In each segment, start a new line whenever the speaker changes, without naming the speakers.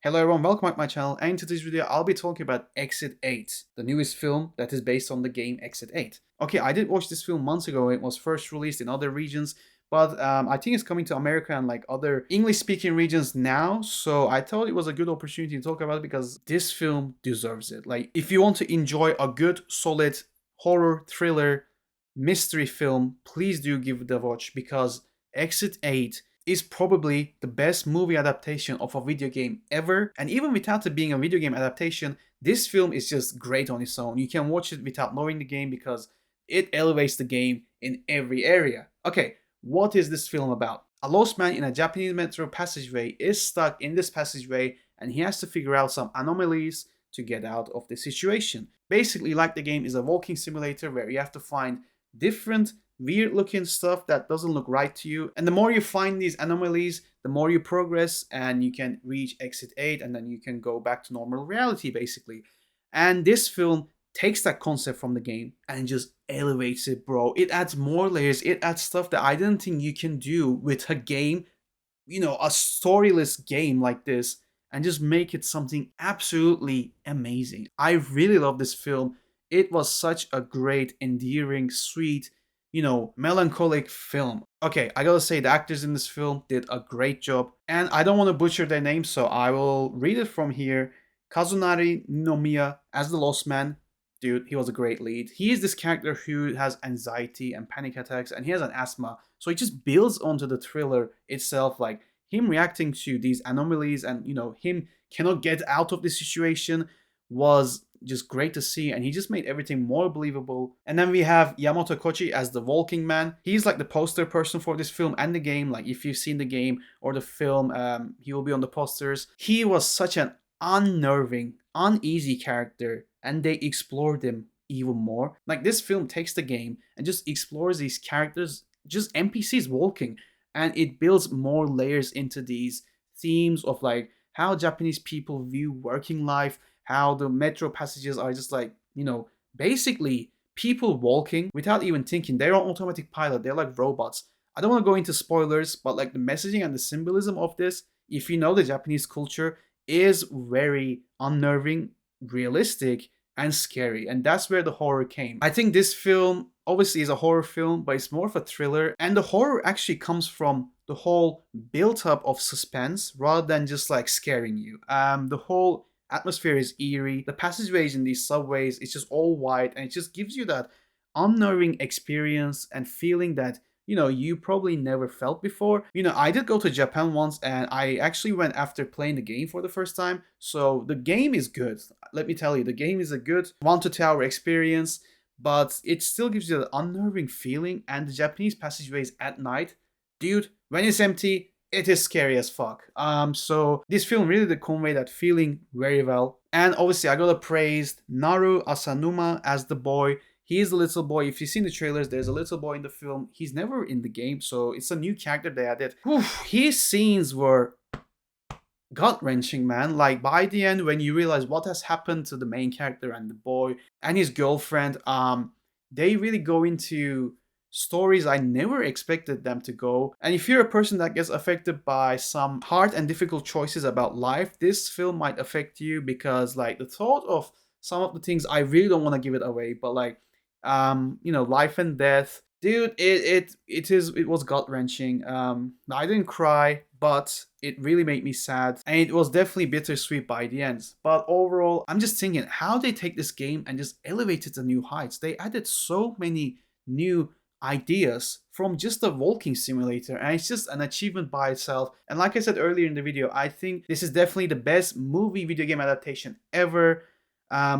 Hello everyone, welcome back to my channel, and in today's video I'll be talking about Exit 8, the newest film that is based on the game Exit 8. Okay, I did watch this film months ago. It was first released in other regions, but I think it's coming to America and like other English-speaking regions now, so I thought it was a good opportunity to talk about it because this film deserves it. Like, if you want to enjoy a good, solid horror, thriller, mystery film, please do give it a watch because Exit 8 is probably the best movie adaptation of a video game ever. And even without it being a video game adaptation, this film is just great on its own. You can watch it without knowing the game because it elevates the game in every area. Okay, what is this film about? A lost man in a Japanese metro passageway is stuck in this passageway and he has to figure out some anomalies to get out of the situation. Basically, like the game is a walking simulator where you have to find different weird looking stuff that doesn't look right to you, and the more you find these anomalies, the more you progress and you can reach exit 8 and then you can go back to normal reality basically. And this film takes that concept from the game and just elevates it, bro. It adds more layers, it adds stuff that I didn't think you can do with a game, a storyless game like this, and just make it something absolutely amazing. I really love this film. It was such a great, endearing, sweet, melancholic film. Okay, I gotta say the actors in this film did a great job, and I don't want to butcher their names, so I will read it from here. Kazunari Ninomiya as the Lost Man. Dude, he was a great lead. He is this character who has anxiety and panic attacks, and he has an asthma, so it just builds onto the thriller itself, like him reacting to these anomalies and him cannot get out of the situation was just great to see, and he just made everything more believable. And then we have Yamato Kochi as the walking man. He's like the poster person for this film and the game. Like, if you've seen the game or the film, he will be on the posters. He was such an unnerving, uneasy character, and they explored him even more. Like, this film takes the game and just explores these characters, just NPCs walking, and it builds more layers into these themes of like how Japanese people view working life, how the metro passages are just like, basically people walking without even thinking. They're on automatic pilot, they're like robots. I don't want to go into spoilers, but like the messaging and the symbolism of this, if you know the Japanese culture, is very unnerving, realistic, and scary. And that's where the horror came. I think this film obviously is a horror film, but it's more of a thriller. And the horror actually comes from the whole built up of suspense rather than just like scaring you. The whole atmosphere is eerie. The passageways in these subways, it's just all white, and it just gives you that unnerving experience and feeling that you probably never felt before. I did go to Japan once, and I actually went after playing the game for the first time. So the game is good. Let me tell you, the game is a good 1 to 2 hour experience, but it still gives you the unnerving feeling. And the Japanese passageways at night, dude, when it's empty, it is scary as fuck. So this film really did convey that feeling very well. And obviously I gotta praise Naru Asanuma as the boy. He is a little boy. If you've seen the trailers, there's a little boy in the film. He's never in the game, so it's a new character they added. Whew, his scenes were gut-wrenching, man. Like, by the end, when you realize what has happened to the main character and the boy and his girlfriend, they really go into stories I never expected them to go. And if you're a person that gets affected by some hard and difficult choices about life, this film might affect you, because like the thought of some of the things, I really don't want to give it away, but like life and death, dude, it was gut-wrenching. I didn't cry, but it really made me sad, and it was definitely bittersweet by the end. But overall, I'm just thinking how they take this game and just elevate it to new heights. They added so many new ideas from just a walking simulator, and it's just an achievement by itself. And like I said earlier in the video, I think this is definitely the best movie video game adaptation ever.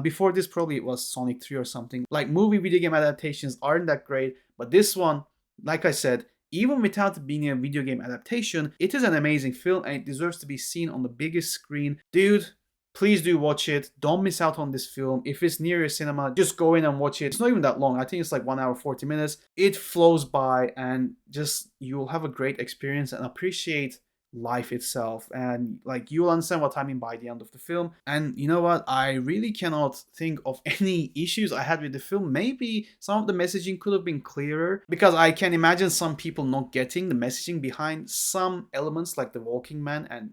Before this, probably it was Sonic 3 or something. Like, movie video game adaptations aren't that great, but this one, like I said, even without being a video game adaptation, it is an amazing film and it deserves to be seen on the biggest screen. Dude, please do watch it. Don't miss out on this film. If it's near your cinema, just go in and watch it. It's not even that long. I think it's like 1 hour 40 minutes. It flows by, and just you'll have a great experience and appreciate life itself, and like you'll understand what I mean by the end of the film. And you know what, I really cannot think of any issues I had with the film. Maybe some of the messaging could have been clearer, because I can imagine some people not getting the messaging behind some elements like the walking man and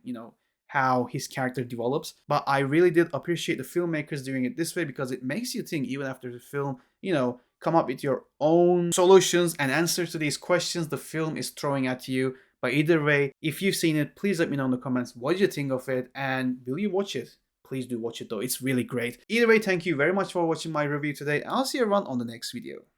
how his character develops. But I really did appreciate the filmmakers doing it this way, because it makes you think even after the film, come up with your own solutions and answers to these questions the film is throwing at you. But either way, if you've seen it, please let me know in the comments what you think of it, and will you watch it? Please do watch it though, it's really great. Either way, thank you very much for watching my review today. I'll see you around on the next video.